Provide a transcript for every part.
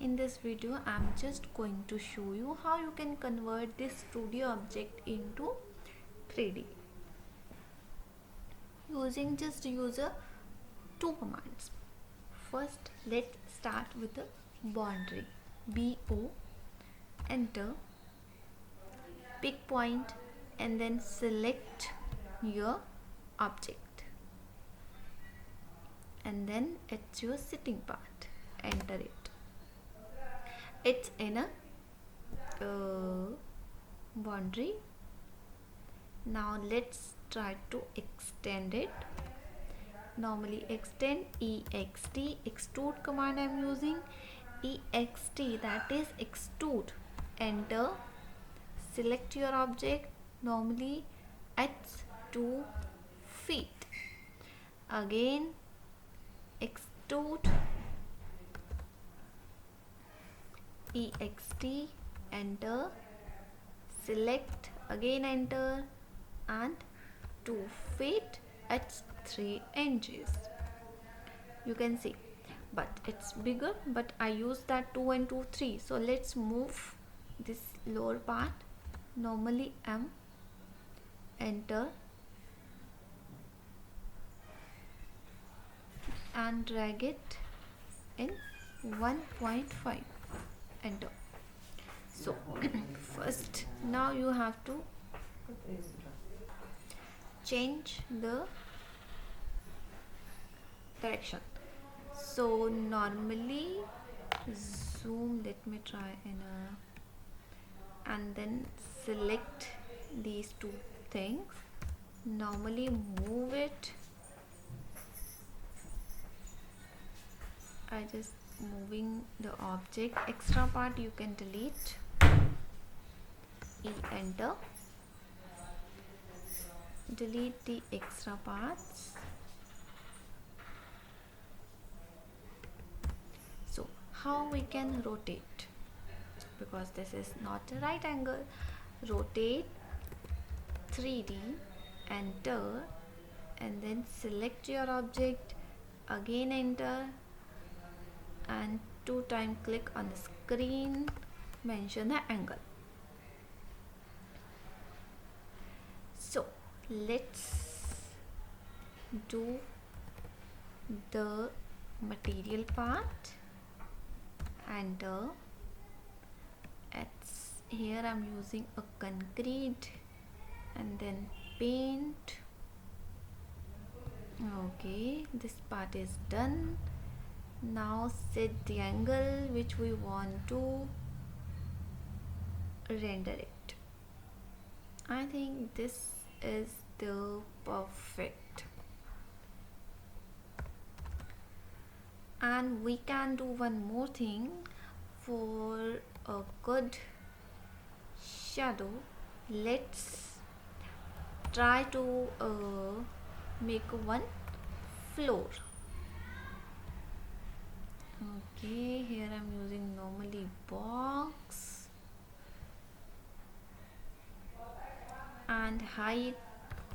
in this video I'm just going to show you how you can convert this 2D object into 3D using two commands. First, let's start with the boundary. BO, enter, pick point and then select your object, and then it's your sitting part. Enter it. It's in a boundary. Now let's try to extend it. Normally extend, ext, extrude command I'm using. Ext, that is extrude. Enter, select your object. Normally it's 2 feet. Again extrude, ext, enter, select, again enter, and 2 feet, it's 3 inches. You can see, but it's bigger, but I use that 2 and 2 3. So let's move this lower part. Normally M, enter, and drag it in 1.5, enter. So first, now you have to change the direction. So normally zoom, let me try in a, and then select these two things. Normally move it, I just moving the object. Extra part you can delete. E, enter, delete the extra parts. So how we can rotate, because this is not a right angle. Rotate 3D, enter, and then select your object, again enter, and 2 times click on the screen, mention the angle. So let's do the material part. Enter. It's here I'm using a concrete, and then paint. Okay, this part is done. Now set the angle which we want to render it. I think this is the perfect, and we can do one more thing for a good shadow. Let's try to make one floor. Okay, here I'm using normally box and height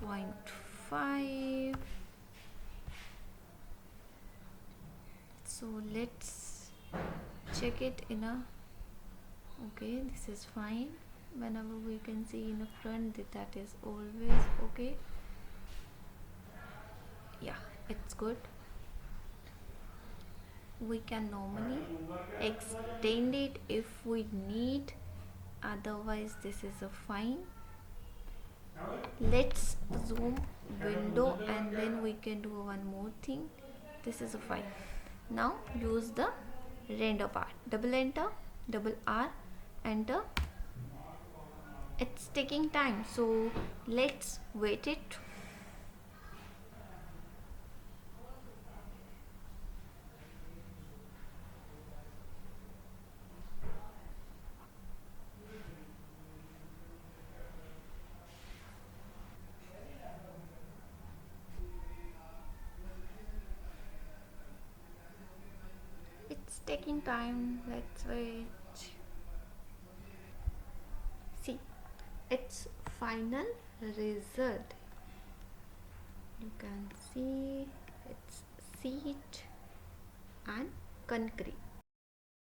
0.5. So let's check it in a, okay, this is fine. Whenever we can see in the front, that is always okay. Yeah, it's good. We can normally extend it if we need, otherwise this is a fine. Let's zoom window, and then we can do one more thing. This is a fine. Now use the render part. Double enter, double R, enter. It's taking time, so let's wait it. It's taking time, let's wait. See, it's final result. You can see it's seat and concrete.